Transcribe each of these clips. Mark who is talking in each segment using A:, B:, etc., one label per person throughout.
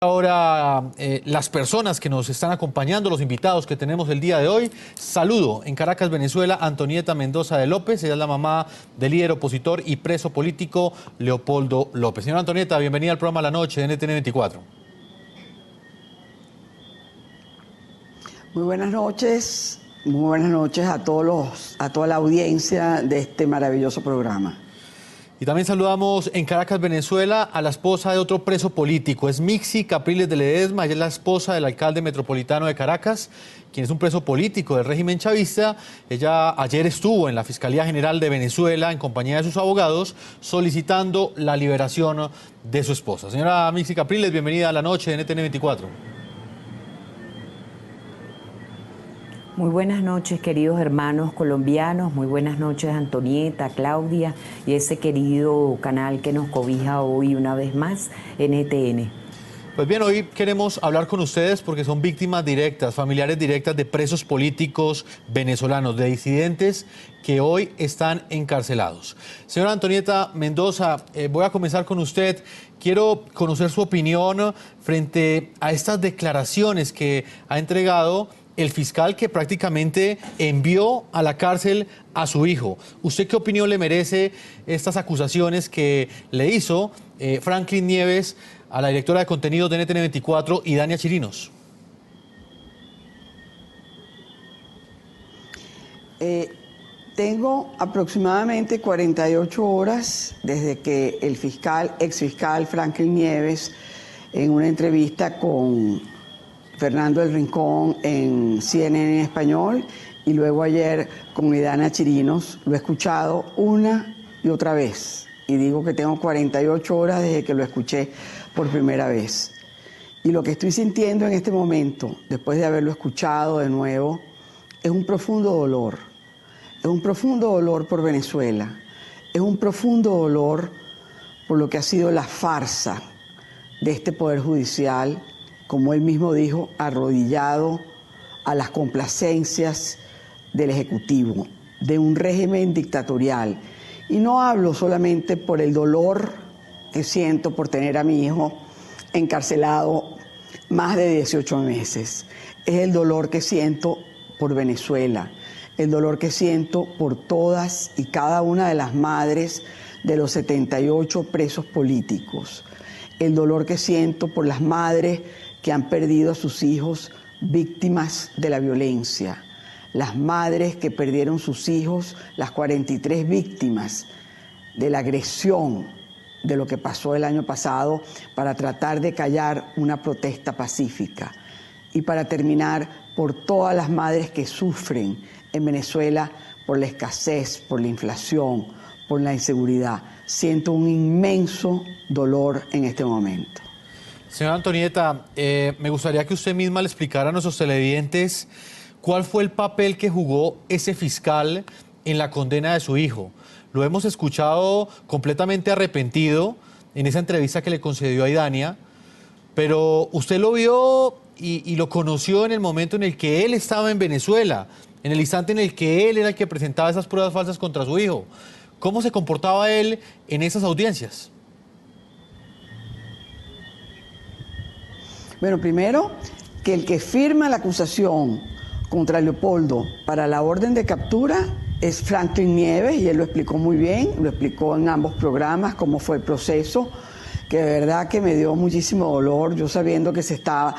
A: Ahora, las personas que nos están acompañando, los invitados que tenemos el día de hoy. Saludo en Caracas, Venezuela, Antonieta Mendoza de López. Ella es la mamá del líder opositor y preso político Leopoldo López. Señora Antonieta, bienvenida al programa La Noche de NTN 24.
B: Muy buenas noches a toda la audiencia de este maravilloso programa.
A: Y también saludamos en Caracas, Venezuela, a la esposa de otro preso político. Es Mixi Capriles de Ledesma, ella es la esposa del alcalde metropolitano de Caracas, quien es un preso político del régimen chavista. Ella ayer estuvo en la Fiscalía General de Venezuela en compañía de sus abogados solicitando la liberación de su esposa. Señora Mixi Capriles, bienvenida a La Noche de NTN 24.
C: Muy buenas noches, queridos hermanos colombianos, muy buenas noches, Antonieta, Claudia y ese querido canal que nos cobija hoy una vez más, NTN.
A: Pues bien, hoy queremos hablar con ustedes porque son víctimas directas, familiares directas de presos políticos venezolanos, de disidentes que hoy están encarcelados. Señora Antonieta Mendoza, voy a comenzar con usted. Quiero conocer su opinión frente a estas declaraciones que ha entregado el fiscal que prácticamente envió a la cárcel a su hijo. ¿Usted qué opinión le merece estas acusaciones que le hizo Franklin Nieves a la directora de contenidos de NTN 24 y Dania Chirinos?
B: Tengo aproximadamente 48 horas desde que el exfiscal Franklin Nieves, en una entrevista con Fernando del Rincón en CNN en español y luego ayer con Dania Chirinos, lo he escuchado una y otra vez. Y digo que tengo 48 horas desde que lo escuché por primera vez. Y lo que estoy sintiendo en este momento, después de haberlo escuchado de nuevo, es un profundo dolor. Es un profundo dolor por Venezuela. Es un profundo dolor por lo que ha sido la farsa de este Poder Judicial, como él mismo dijo, arrodillado a las complacencias del Ejecutivo, de un régimen dictatorial. Y no hablo solamente por el dolor que siento por tener a mi hijo encarcelado más de 18 meses. Es el dolor que siento por Venezuela, el dolor que siento por todas y cada una de las madres de los 78 presos políticos, el dolor que siento por las madres que han perdido a sus hijos víctimas de la violencia, las madres que perdieron sus hijos, las 43 víctimas de la agresión de lo que pasó el año pasado para tratar de callar una protesta pacífica. Y para terminar, por todas las madres que sufren en Venezuela por la escasez, por la inflación, por la inseguridad. Siento un inmenso dolor en este momento.
A: Señora Antonieta, me gustaría que usted misma le explicara a nuestros televidentes cuál fue el papel que jugó ese fiscal en la condena de su hijo. Lo hemos escuchado completamente arrepentido en esa entrevista que le concedió a Dania, pero usted lo vio y lo conoció en el momento en el que él estaba en Venezuela, en el instante en el que él era el que presentaba esas pruebas falsas contra su hijo. ¿Cómo se comportaba él en esas audiencias?
B: Bueno, primero, que el que firma la acusación contra Leopoldo para la orden de captura es Franklin Nieves, y él lo explicó muy bien, lo explicó en ambos programas, cómo fue el proceso, que de verdad que me dio muchísimo dolor, yo sabiendo que se estaba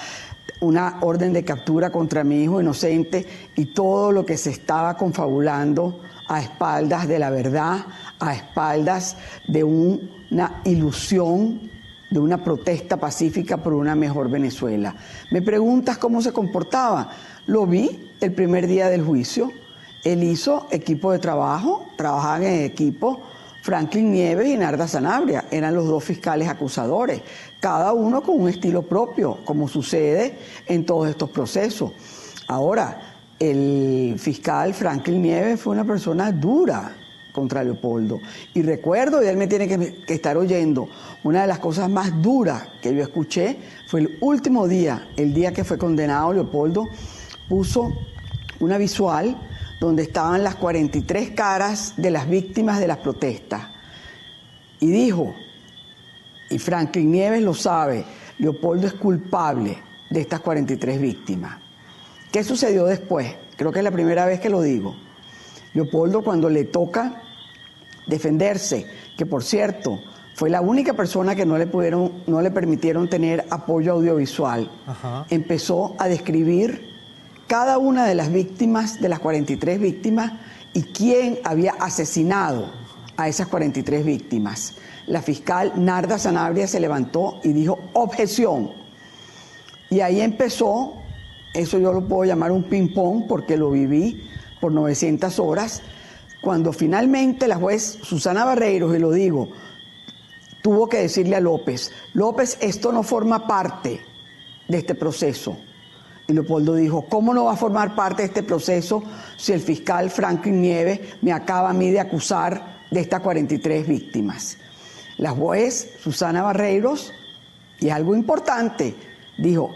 B: una orden de captura contra mi hijo inocente y todo lo que se estaba confabulando a espaldas de la verdad, a espaldas de una ilusión, de una protesta pacífica por una mejor Venezuela. Me preguntas cómo se comportaba. Lo vi el primer día del juicio. Él hizo equipo de trabajo, trabajaban en equipo Franklin Nieves y Narda Sanabria, eran los dos fiscales acusadores, cada uno con un estilo propio, como sucede en todos estos procesos. Ahora, el fiscal Franklin Nieves fue una persona dura contra Leopoldo. Y recuerdo, y él me tiene que estar oyendo, una de las cosas más duras que yo escuché fue el último día, el día que fue condenado Leopoldo, puso una visual donde estaban las 43 caras de las víctimas de las protestas. Y dijo, y Franklin Nieves lo sabe, Leopoldo es culpable de estas 43 víctimas. ¿Qué sucedió después? Creo que es la primera vez que lo digo. Leopoldo, cuando le toca defenderse, que por cierto fue la única persona que no le permitieron tener apoyo audiovisual, empezó a describir cada una de las víctimas, de las 43 víctimas, y quién había asesinado a esas 43 víctimas. La fiscal Narda Sanabria se levantó y dijo objeción. Y ahí empezó, eso yo lo puedo llamar un ping-pong porque lo viví por 900 horas, cuando finalmente la juez Susana Barreiros, y lo digo, tuvo que decirle a López, López, esto no forma parte de este proceso. Y Leopoldo dijo, ¿cómo no va a formar parte de este proceso si el fiscal Franklin Nieves me acaba a mí de acusar de estas 43 víctimas? La juez Susana Barreiros, y algo importante, dijo,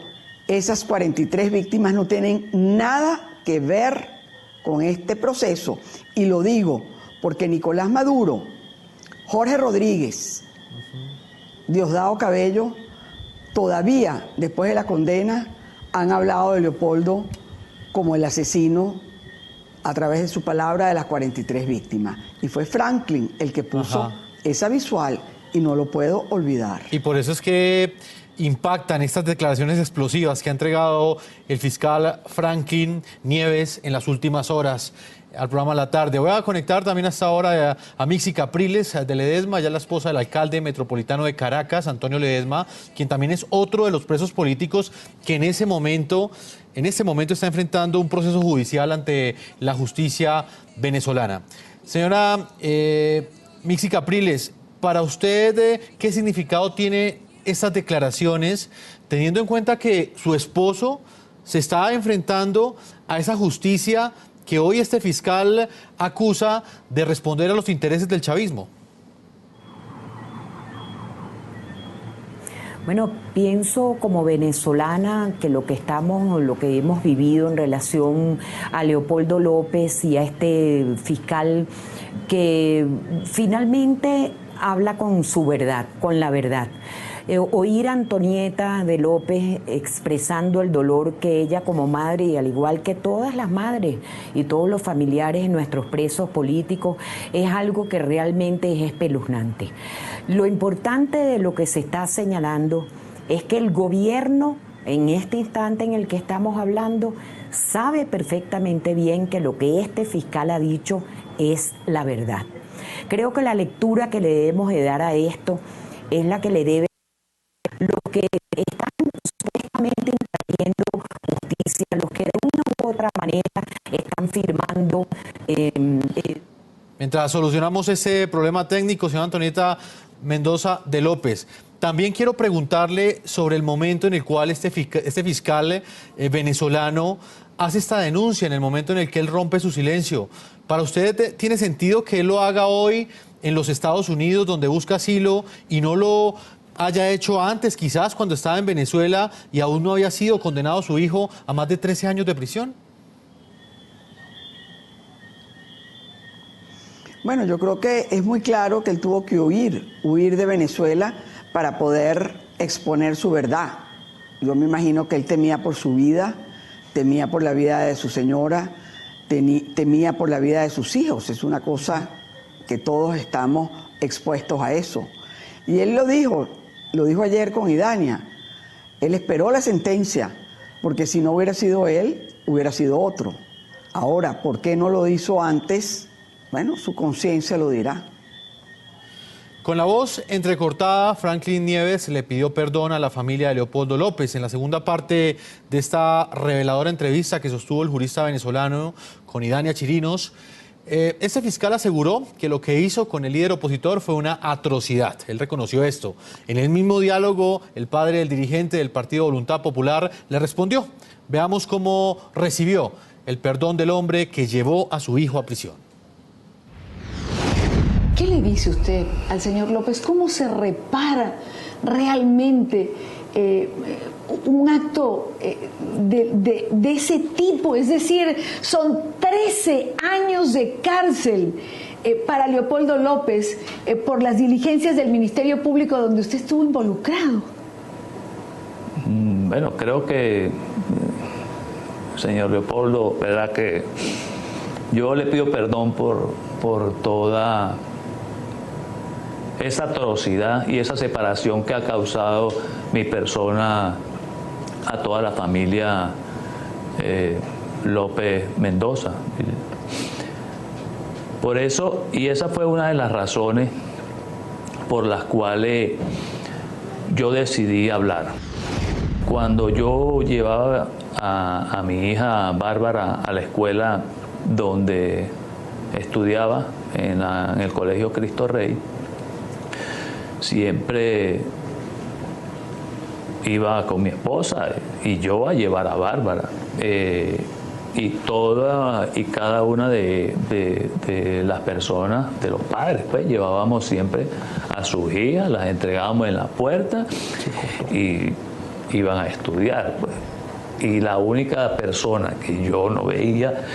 B: esas 43 víctimas no tienen nada que ver con este proceso. Y lo digo porque Nicolás Maduro, Jorge Rodríguez, Diosdado Cabello, todavía después de la condena han hablado de Leopoldo como el asesino a través de su palabra de las 43 víctimas. Y fue Franklin el que puso esa visual y no lo puedo olvidar.
A: Y por eso es que impactan estas declaraciones explosivas que ha entregado el fiscal Franklin Nieves en las últimas horas al programa La Tarde. Voy a conectar también hasta ahora a Mixi Capriles de Ledesma, ya la esposa del alcalde metropolitano de Caracas, Antonio Ledesma, quien también es otro de los presos políticos que en este momento está enfrentando un proceso judicial ante la justicia venezolana. Señora Mixi Capriles, para usted, ¿qué significado tiene estas declaraciones, teniendo en cuenta que su esposo se está enfrentando a esa justicia que hoy este fiscal acusa de responder a los intereses del chavismo?
C: Bueno, pienso como venezolana que lo que hemos vivido en relación a Leopoldo López y a este fiscal que finalmente habla con su verdad, con la verdad. Oír a Antonieta de López expresando el dolor que ella como madre, y al igual que todas las madres y todos los familiares de nuestros presos políticos, es algo que realmente es espeluznante. Lo importante de lo que se está señalando es que el gobierno, en este instante en el que estamos hablando, sabe perfectamente bien que lo que este fiscal ha dicho es la verdad. Creo que la lectura que le debemos de dar a esto es la que le debe los que están supuestamente impartiendo justicia, los que de una u otra manera están firmando.
A: Mientras solucionamos ese problema técnico, señora Antonieta Mendoza de López, también quiero preguntarle sobre el momento en el cual este fiscal venezolano hace esta denuncia, en el momento en el que él rompe su silencio. ¿Para usted tiene sentido que él lo haga hoy en los Estados Unidos, donde busca asilo, y no lo haya hecho antes, quizás cuando estaba en Venezuela y aún no había sido condenado su hijo a más de 13 años de prisión?
B: Bueno, yo creo que es muy claro que él tuvo que huir de Venezuela para poder exponer su verdad. Yo me imagino que él temía por su vida, temía por la vida de su señora, temía por la vida de sus hijos. Es una cosa que todos estamos expuestos a eso. Y él lo dijo ayer con Idania. Él esperó la sentencia, porque si no hubiera sido él, hubiera sido otro. Ahora, ¿por qué no lo hizo antes? Bueno, su conciencia lo dirá.
A: Con la voz entrecortada, Franklin Nieves le pidió perdón a la familia de Leopoldo López. En la segunda parte de esta reveladora entrevista que sostuvo el jurista venezolano con Idania Chirinos, este fiscal aseguró que lo que hizo con el líder opositor fue una atrocidad. Él reconoció esto. En el mismo diálogo, el padre del dirigente del Partido Voluntad Popular le respondió. Veamos cómo recibió el perdón del hombre que llevó a su hijo a prisión.
D: ¿Qué le dice usted al señor López? ¿Cómo se repara realmente un acto de ese tipo? Es decir, son 13 años de cárcel para Leopoldo López por las diligencias del Ministerio Público donde usted estuvo involucrado.
E: Bueno, creo que, señor Leopoldo, verdad que yo le pido perdón por toda esa atrocidad y esa separación que ha causado mi persona a toda la familia López Mendoza. Por eso, y esa fue una de las razones por las cuales yo decidí hablar. Cuando yo llevaba a mi hija Bárbara a la escuela donde estudiaba, en el Colegio Cristo Rey, siempre iba con mi esposa y yo a llevar a Bárbara. Y toda y cada una de las personas, de los padres, pues llevábamos siempre a sus hijas, las entregábamos en la puerta y iban a estudiar, pues. Y la única persona que yo no veía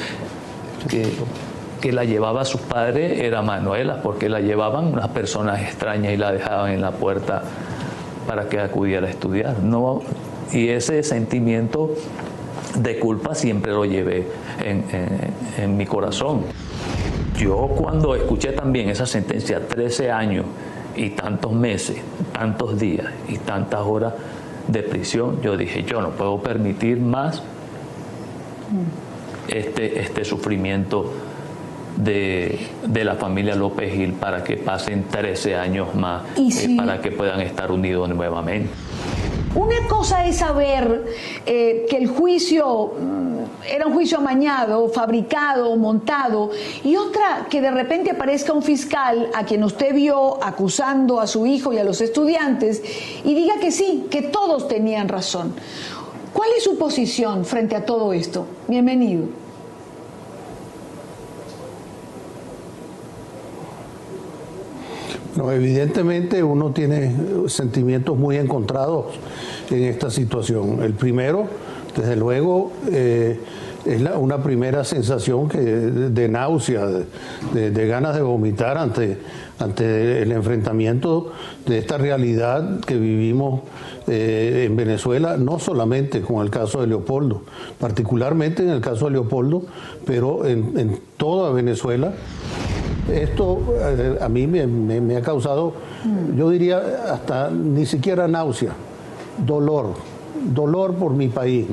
E: que la llevaba a sus padres era Manuela, porque la llevaban unas personas extrañas y la dejaban en la puerta para que acudiera a estudiar. No, y ese sentimiento de culpa siempre lo llevé en mi corazón. Yo cuando escuché también esa sentencia, 13 años y tantos meses, tantos días y tantas horas de prisión, yo dije, yo no puedo permitir más este sufrimiento de la familia López Gil para que pasen 13 años más, para que puedan estar unidos nuevamente.
D: Una cosa es saber que el juicio era un juicio amañado, fabricado, montado, y otra que de repente aparezca un fiscal a quien usted vio acusando a su hijo y a los estudiantes y diga que sí, que todos tenían razón. ¿Cuál es su posición frente a todo esto? Bienvenido.
F: No, evidentemente uno tiene sentimientos muy encontrados en esta situación. El primero, desde luego, es una primera sensación de náusea, de ganas de vomitar ante el enfrentamiento de esta realidad que vivimos en Venezuela, no solamente con el caso de Leopoldo, particularmente en el caso de Leopoldo, pero en toda Venezuela. Esto a mí me ha causado, yo diría, hasta ni siquiera náusea, dolor por mi país,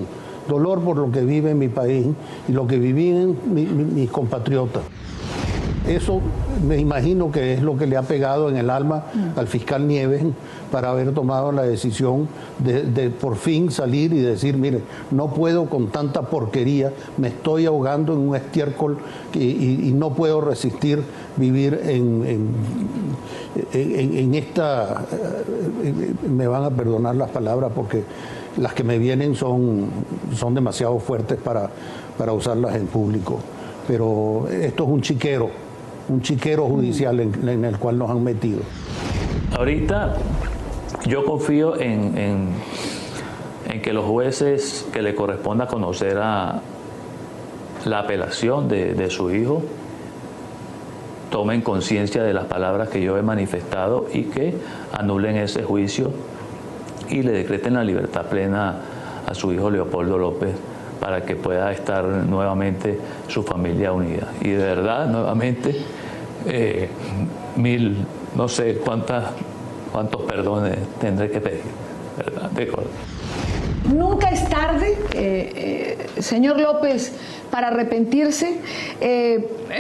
F: dolor por lo que vive en mi país y lo que vivían mis compatriotas. Eso me imagino que es lo que le ha pegado en el alma al fiscal Nieves para haber tomado la decisión de por fin salir y decir, mire, no puedo con tanta porquería, me estoy ahogando en un estiércol y no puedo resistir vivir en esta, me van a perdonar las palabras porque las que me vienen son demasiado fuertes para usarlas en público, pero esto es un chiquero judicial en el cual nos han metido.
E: Ahorita yo confío en que los jueces que le corresponda conocer la apelación de su hijo tomen conciencia de las palabras que yo he manifestado y que anulen ese juicio y le decreten la libertad plena a su hijo Leopoldo López para que pueda estar nuevamente su familia unida. Y de verdad, nuevamente, no sé cuántos perdones tendré que pedir, ¿verdad? De acuerdo.
D: Nunca es tarde, señor López, para arrepentirse.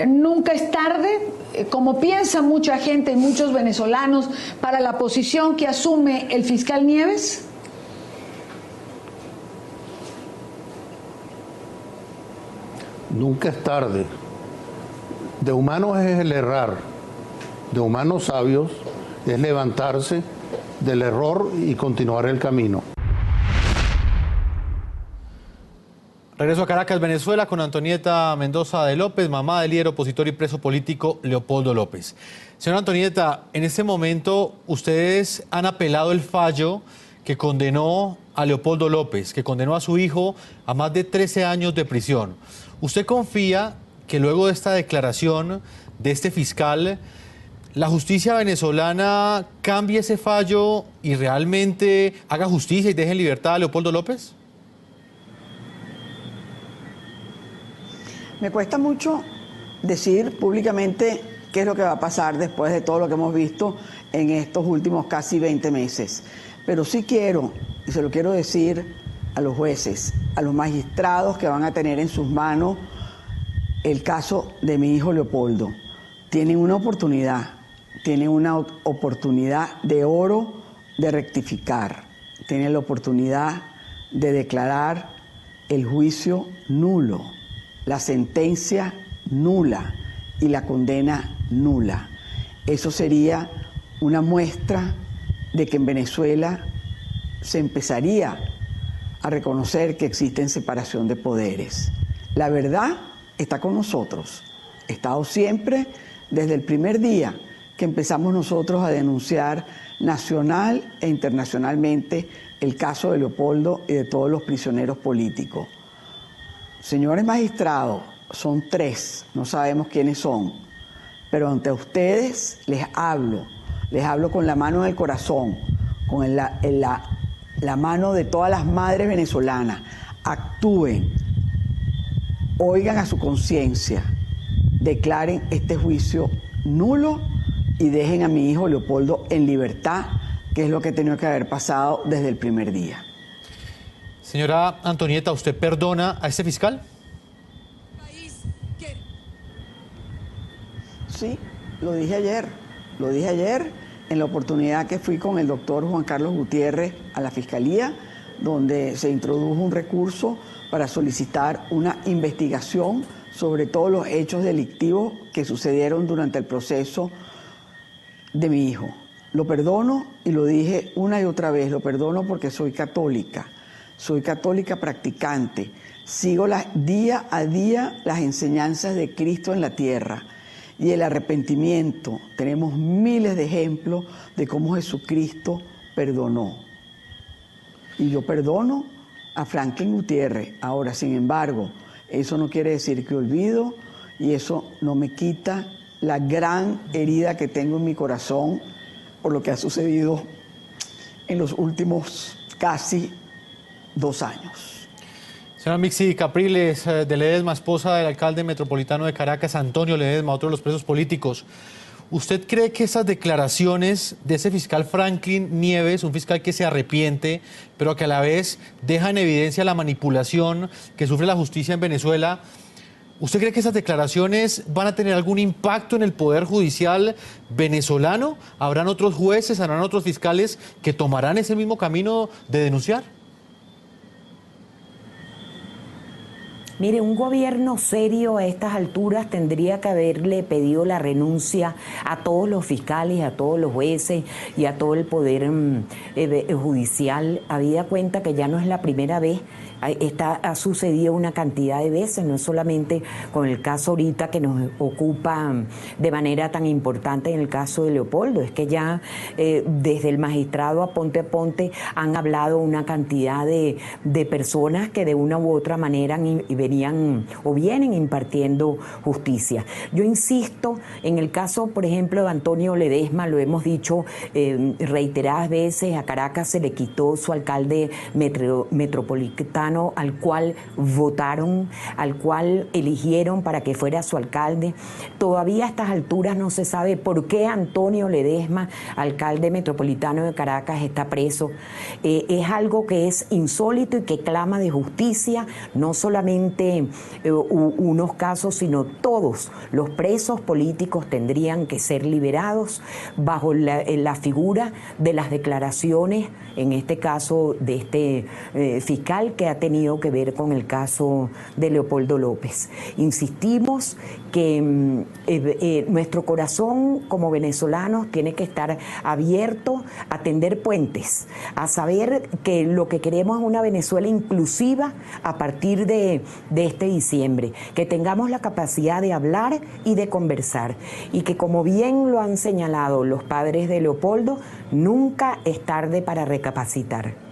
D: Nunca es tarde, como piensa mucha gente y muchos venezolanos, para la posición que asume el fiscal Nieves.
F: Nunca es tarde. De humanos es el errar, de humanos sabios es levantarse del error y continuar el camino.
A: Regreso a Caracas, Venezuela, con Antonieta Mendoza de López, mamá del líder opositor y preso político Leopoldo López. Señora Antonieta, en este momento ustedes han apelado el fallo que condenó a Leopoldo López, que condenó a su hijo a más de 13 años de prisión. ¿Usted confía que luego de esta declaración de este fiscal, ¿La justicia venezolana cambie ese fallo y realmente haga justicia y deje en libertad a Leopoldo López?
B: Me cuesta mucho decir públicamente qué es lo que va a pasar después de todo lo que hemos visto en estos últimos casi 20 meses. Pero sí quiero, y se lo quiero decir a los jueces, a los magistrados que van a tener en sus manos el caso de mi hijo Leopoldo. Tienen una oportunidad de oro de rectificar, tienen la oportunidad de declarar el juicio nulo, la sentencia nula y la condena nula. Eso sería una muestra de que en Venezuela se empezaría a reconocer que existe separación de poderes. La verdad está con nosotros. Ha estado siempre desde el primer día que empezamos nosotros a denunciar nacional e internacionalmente el caso de Leopoldo y de todos los prisioneros políticos. Señores magistrados, son 3, no sabemos quiénes son, pero ante ustedes les hablo con la mano en el corazón, con la mano de todas las madres venezolanas. Actúen, oigan a su conciencia, declaren este juicio nulo y dejen a mi hijo Leopoldo en libertad, que es lo que tenía que haber pasado desde el primer día.
A: Señora Antonieta, ¿usted perdona a ese fiscal?
B: Sí, lo dije ayer en la oportunidad que fui con el doctor Juan Carlos Gutiérrez a la Fiscalía, donde se introdujo un recurso para solicitar una investigación sobre todos los hechos delictivos que sucedieron durante el proceso de mi hijo. Lo perdono y lo dije una y otra vez, lo perdono porque soy católica practicante, sigo día a día las enseñanzas de Cristo en la tierra. Y el arrepentimiento, tenemos miles de ejemplos de cómo Jesucristo perdonó. Y yo perdono a Franklin Gutiérrez. Ahora, sin embargo, eso no quiere decir que olvido y eso no me quita la gran herida que tengo en mi corazón por lo que ha sucedido en los últimos casi 2 años.
A: Señora Mixi Capriles, de Ledesma, esposa del alcalde metropolitano de Caracas, Antonio Ledesma, otro de los presos políticos. ¿Usted cree que esas declaraciones de ese fiscal Franklin Nieves, un fiscal que se arrepiente, pero que a la vez deja en evidencia la manipulación que sufre la justicia en Venezuela, ¿usted cree que esas declaraciones van a tener algún impacto en el Poder Judicial venezolano? ¿Habrán otros jueces, habrán otros fiscales que tomarán ese mismo camino de denunciar?
C: Mire, un gobierno serio a estas alturas tendría que haberle pedido la renuncia a todos los fiscales, a todos los jueces y a todo el poder judicial. Habida cuenta que ya no es la primera vez, ha sucedido una cantidad de veces, no es solamente con el caso ahorita que nos ocupa de manera tan importante en el caso de Leopoldo, es que ya desde el magistrado a Ponte han hablado una cantidad de personas que de una u otra manera vienen impartiendo justicia. Yo insisto, en el caso, por ejemplo, de Antonio Ledesma, lo hemos dicho reiteradas veces, a Caracas se le quitó su alcalde metropolitano al cual votaron, al cual eligieron para que fuera su alcalde. Todavía a estas alturas no se sabe por qué Antonio Ledesma, alcalde metropolitano de Caracas, está preso. Es algo que es insólito y que clama de justicia, no solamente unos casos, sino todos los presos políticos tendrían que ser liberados bajo la figura de las declaraciones, en este caso de este fiscal que ha tenido que ver con el caso de Leopoldo López. Insistimos que nuestro corazón como venezolanos tiene que estar abierto a tender puentes, a saber que lo que queremos es una Venezuela inclusiva a partir de este diciembre, que tengamos la capacidad de hablar y de conversar y que, como bien lo han señalado los padres de Leopoldo, nunca es tarde para recapacitar.